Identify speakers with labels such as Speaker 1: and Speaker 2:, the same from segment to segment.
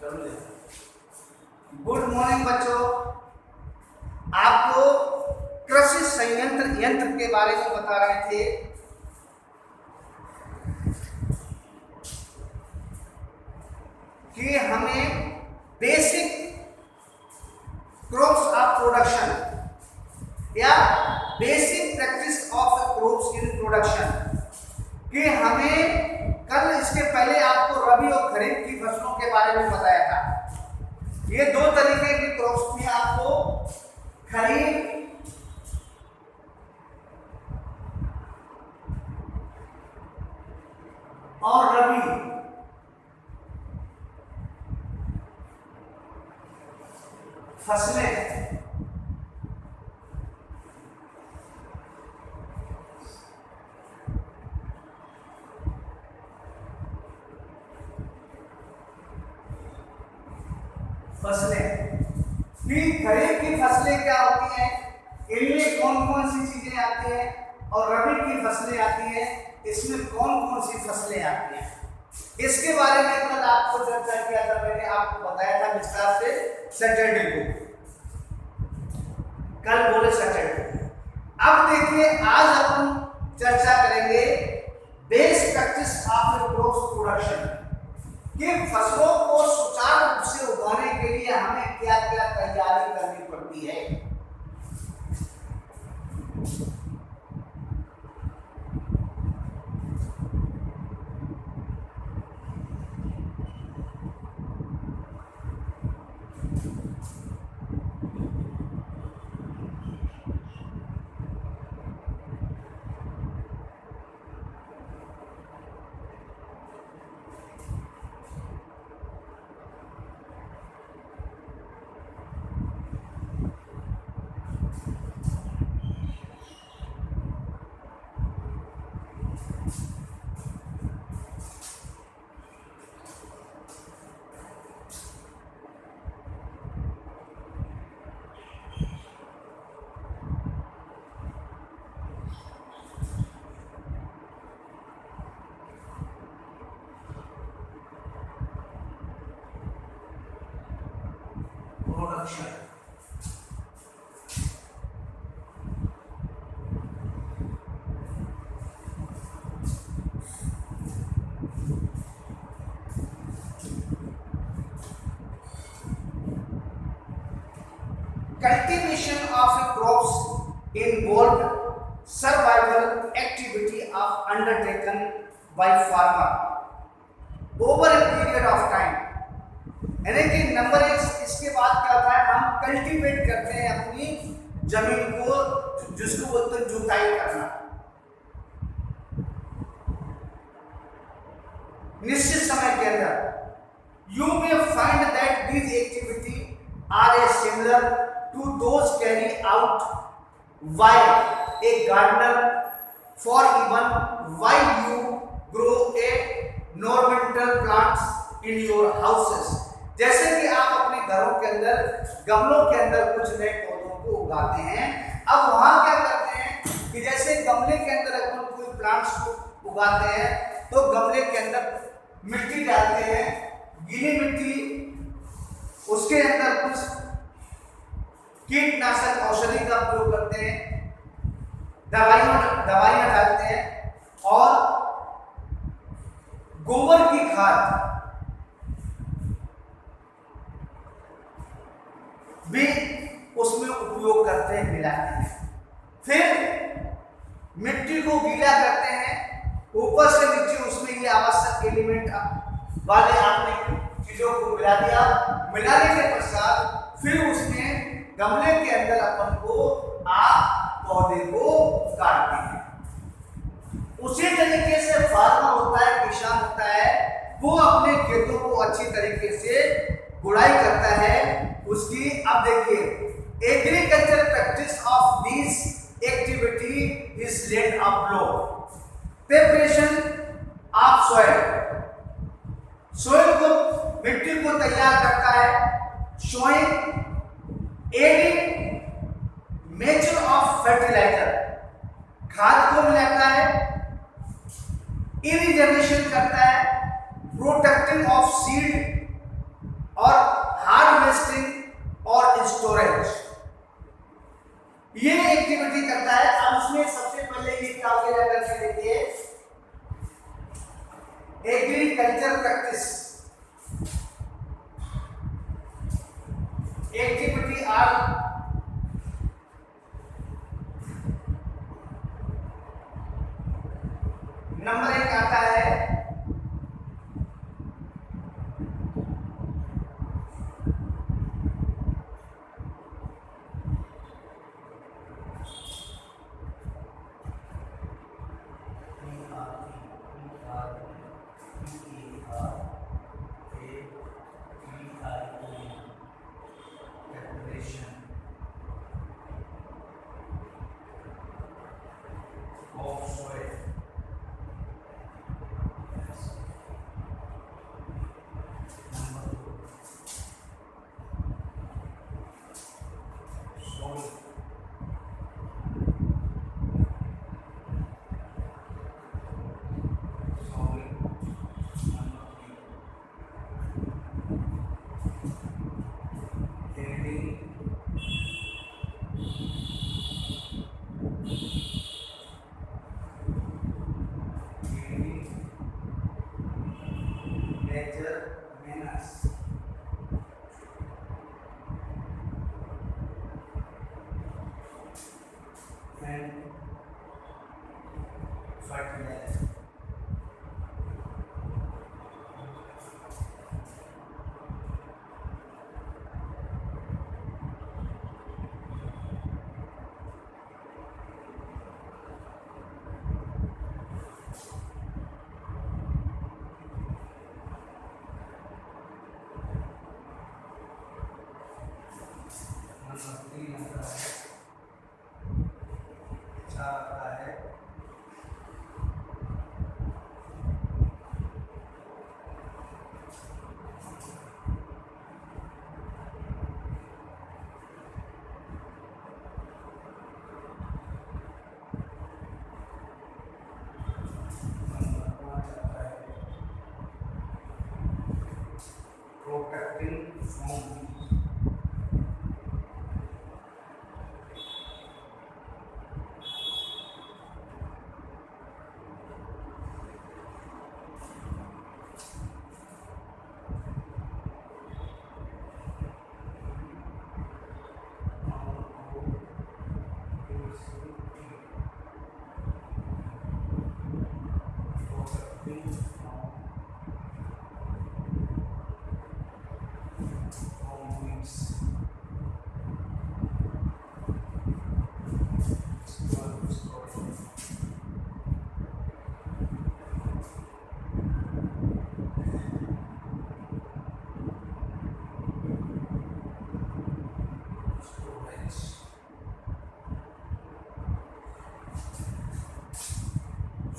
Speaker 1: Good morning बच्चों, आपको कृषि संयंत्र यंत्र के बारे में बता रहे थे। कि हमें बेसिक क्रॉप्स ऑफ प्रोडक्शन या basic practice of crops in production कि हमें कल इसके पहले आपको रबी और खरीफ की फसलों के बारे में बताया था। ये दो तरीके की क्रॉप्स थी, आपको खरीफ और रबी। फसलें कि खरीफ की फसलें क्या होती हैं, इनमें कौन कौन सी चीजें आती हैं, और रबी की फसलें आती हैं, इसमें कौन कौन सी फसलें आती हैं। इसके बारे में कल आपको चर्चा किया था, मैंने आपको बताया था विस्तार से सैटरडे को। कल बोले सैटरडे। अब देखिए, आज अपन चर्चा करेंगे base practice of crop production कि फसलों को सुचारू रूप से उगाने के लिए हमें क्या क्या तैयारी करनी पड़ती है। Production cultivation of crops involved survival activity of undertaken by farmer over a period of time। यानी कि नंबर एक, इसके बाद क्या होता है, हम कल्टीवेट करते हैं अपनी जमीन को, जिसको बोलते हैं जुताई करना। निश्चित समय के अंदर you may find that these activity are a similar to those carried out while a gardener, for even while you grow a ornamental plants in your houses। जैसे कि आप अपने घरों के अंदर गमलों के अंदर कुछ नए पौधों को उगाते हैं। अब वहां क्या करते हैं कि जैसे गमले के अंदर अपन कोई प्लांट्स को उगाते हैं तो गमले के अंदर मिट्टी डालते हैं, गीली मिट्टी, उसके अंदर कुछ कीटनाशक औषधि का प्रयोग करते हैं, दवाइयां डालते हैं, और गोबर की खाद भी उसमें उपयोग करते हैं, मिलाते हैं। फिर मिट्टी को गीला करते हैं, ऊपर से नीचे उसमें ये आवश्यक एलिमेंट वाले आपने चीजों को मिला दिया। मिलाने के पश्चात फिर उसमें गमले के अंदर अपन को आप पौधे को काटते हैं। उसी तरीके से फार्मर होता है, किसान होता है, वो अपने खेतों को अच्छी तरीके से गुड़ाई करता है उसकी। अब देखिए, agriculture practice of this activity is led up low preparation of soil को, मिट्टी को तैयार करता है, sowing adding nature of fertiliser, खाद को मिलाता है, इरिगेशन करता है, प्रोटेक्टिंग ऑफ सीड और हार्वेस्टिंग और स्टोरेज, ये एक्टिविटी करता है। अब उसमें सबसे पहले ये क्या हो गया करके देखिए, agriculture practice activity are number 1 आता है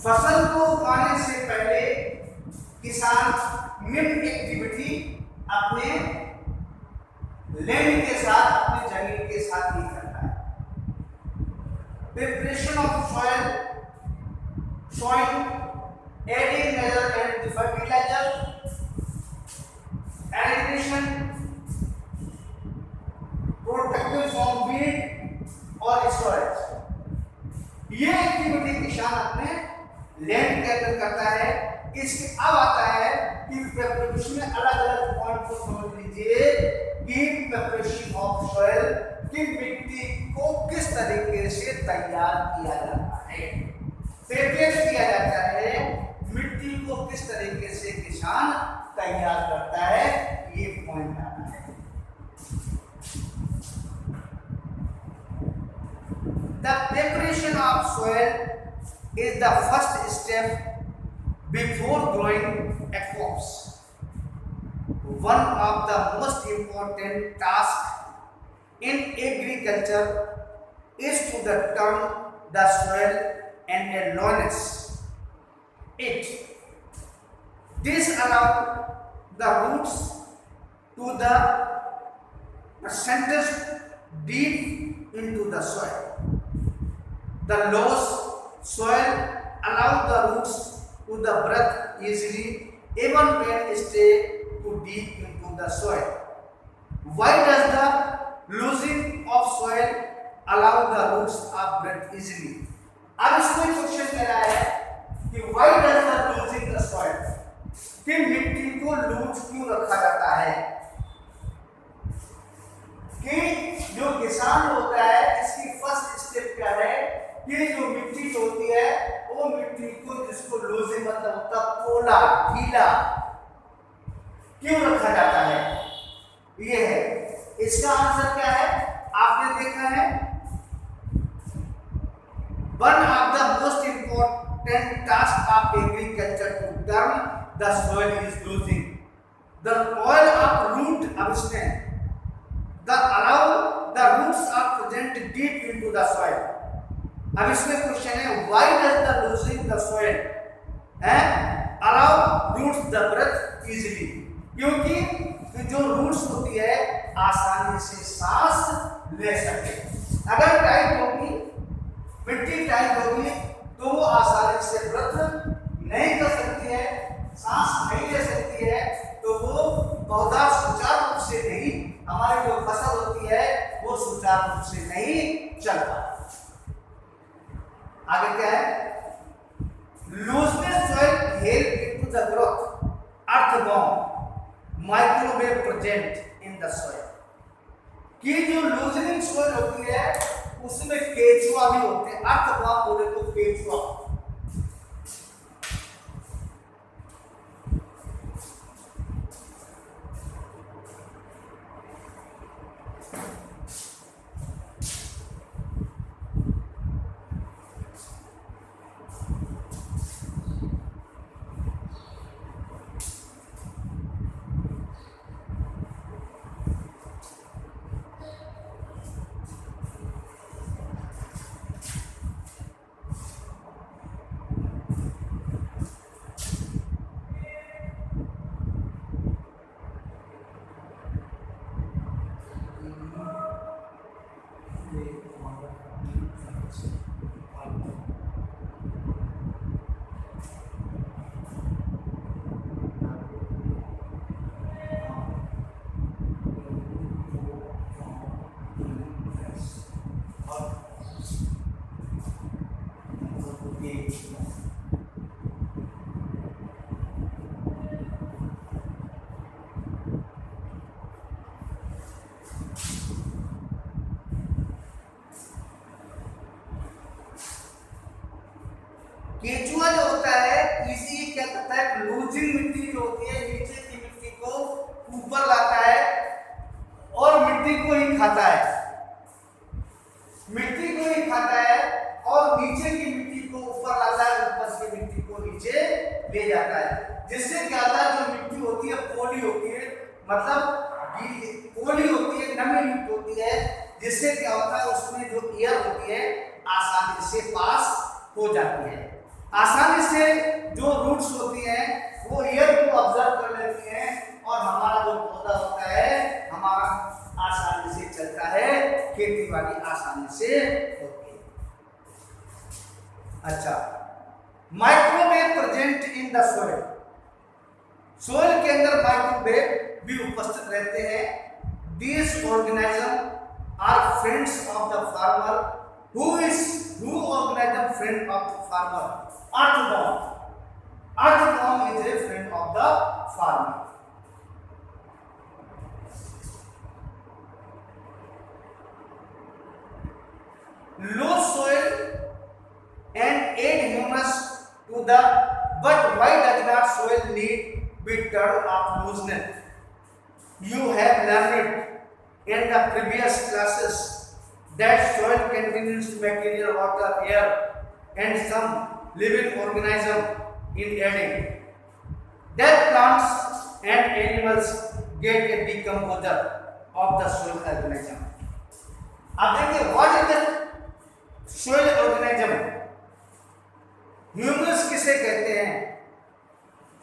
Speaker 1: फसल को उगाने से पहले किसान निम्न एक्टिविटी अपने लैंड के साथ, अपने जमीन के साथ ही करता है। Preparation of soil, adding major and fertiliser, irrigation, protective from weed और स्टोरेज। ये एक्टिविटी किसान अपने लैंड के अंदर करता है। इसके अब आता है कि प्रिपरेशन में अलग अलग पॉइंट को समझ लीजिए कि प्रिपरेशन ऑफ सॉइल की मिट्टी को किस तरीके से तैयार किया जाता है, प्रिपेयर किया जाता है, मिट्टी को किस तरीके से किसान तैयार करता है, ये पॉइंट आता है। The preparation of soil is the first step before growing a crops. One of the most important tasks in agriculture is to turn the soil and allows it. This allows the roots to the percentage deep into the soil. The loose soil allows the roots to the breathe easily even when stay too deep into the soil. Why does the losing of soil allow the roots of breath easily? अब इसको question कह रहा है कि why does the losing the soil, कि मिट्टी को loose क्यों रखा जाता है? कि जो किसान होता है इसकी फर्स्ट स्टेप क्या है कि जो मिट्टी होती है वो मिट्टी को, जिसको लूजिंग मतलब होता है पोला ढीला, क्यों रखा जाता है? ये है इसका आंसर। क्या है? आपने देखा है one of the most important task of agriculture to turn the soil is loosing the oil of root. अब इसमें the allow the roots are present deep into the soil. अब इसमें क्वेश्चन है why does the loosing the soil and allow roots the breathe easily, क्योंकि जो roots होती है आसानी से सांस ले सके। अगर टाइट होगी, मिट्टी टाइट होगी तो वो आसानी से ब्रेथ नहीं कर सकती है, सांस नहीं ले सकती है, तो वो पौधा सुचारू रूप से नहीं, हमारी जो फसल होती है वो सुचारू रूप से नहीं चल पाती। आगे क्या है? Looseness soil help into the growth earthworm microwave present in the soil. कि जो लूजनिंग सॉइल होती है उसमें केचुआ भी होते हैं। अर्थवॉर्म बोले तो केचुआ। केचुआ जो होता है इसी क्या करता है, लूजिंग मिट्टी जो होती है नीचे की मिट्टी को ऊपर लाता है और मिट्टी को ही खाता है, मिट्टी को ही खाता है और नीचे की मिट्टी को ऊपर लाता है, ऊपर से मिट्टी को नीचे ले जाता है। जिससे क्या होता है, जो मिट्टी होती है पोली होती है, मतलब पोली होती है, नमी युक्त होती है, जिससे क्या होता है उसमें जो एयर होती है आसानी से पास हो जाती है। आसानी से जो रूट्स होती हैं वो एयर को ऑब्जर्व कर लेती हैं और हमारा जो पौधा होता है हमारा आसानी से चलता है, खेती बाड़ी आसानी से होती है। अच्छा, microwave present in the soil. Soil के अंदर माइक्रोवेव भी उपस्थित रहते हैं। These organism are friends of the farmer. Who organism friend of the farmer? Earthworm. Earthworm is a friend of the farmer. Loose soil and add humus to the, but why does not soil need be turned of looseness? You have learned in the previous classes that soil contains material, water, air and some living organism in adding. That plants and animals get a decomposer of the soil organism. अब देखिए what is the soil organism? Humus किसे कहते हैं?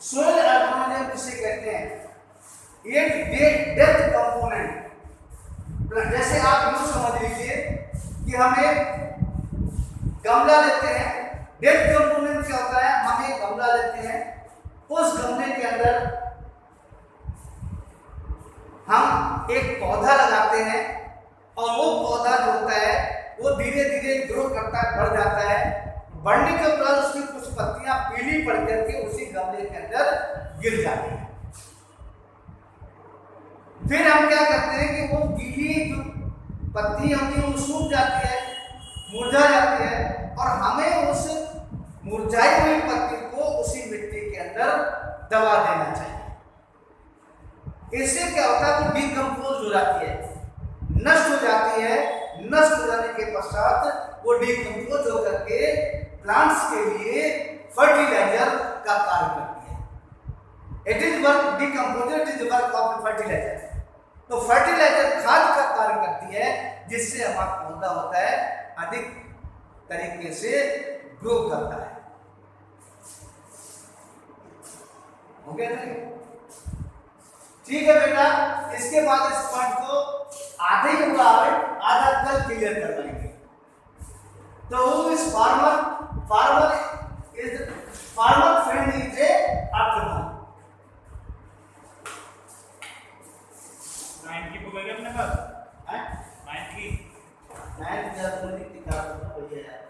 Speaker 1: Soil organism किसे कहते हैं? एक death component. जैसे आप यूं समझ लीजिए कि हम एक गमला लेते हैं, डेड कंपोनेंट क्या होता है, हम एक गमला लेते हैं, उस गमले के अंदर हम हम एक पौधा लगाते हैं और वो पौधा जो होता है वो धीरे धीरे ग्रो करता है, बढ़ जाता है। बढ़ने के बाद उसकी कुछ पत्तियां पीली पड़ करके उसी गमले के अंदर गिर जाती हैं। फिर हम क्या करते हैं कि वो गीली जो पत्ती होती है वो सूख जाती है, मुरझा जाती है, और हमें उस मुरझाई हुई पत्ती को उसी मिट्टी के अंदर दबा देना चाहिए। इससे क्या होता है, वो डिकम्पोज हो जाती है, नष्ट हो जाती है। नष्ट हो जाने के पश्चात वो डिकम्पोज होकर के प्लांट्स के लिए फर्टिलाइजर का कार्य करती है। It is work decomposer, it is work of fertiliser. तो फर्टिलाइजर खाद का कार्य करती है, जिससे हमारा पौधा होता है अधिक तरीके से ग्रो करता है। हो गया ना? ठीक है बेटा, इसके बाद इस पॉइंट को आधे ही हुआ है, आधा कल क्लियर कर लेंगे। तो who is farmer? Farmer friend is a afternoon.
Speaker 2: 9 की बुक है क्या अपने पास?
Speaker 1: हैं?
Speaker 2: 9 की
Speaker 1: 9 जनवरी की किताब तो भैया यार,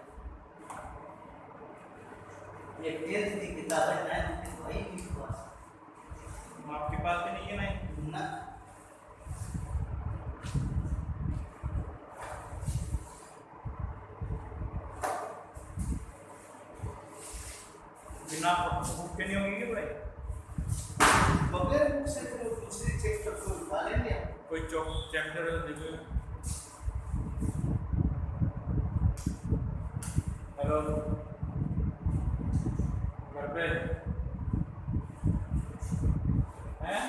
Speaker 1: ये 10th की किताब है, 9th की भाई की पास
Speaker 2: आपके पास भी नहीं है ना?
Speaker 1: ना।
Speaker 2: बिना बुक के नहीं होगी क्या भाई?
Speaker 1: बगैर बुक से तो दूसरी चैप्टर को उठा लेंगे हम।
Speaker 2: कोई चैप्टर देखो। हेलो, घर पे हैं?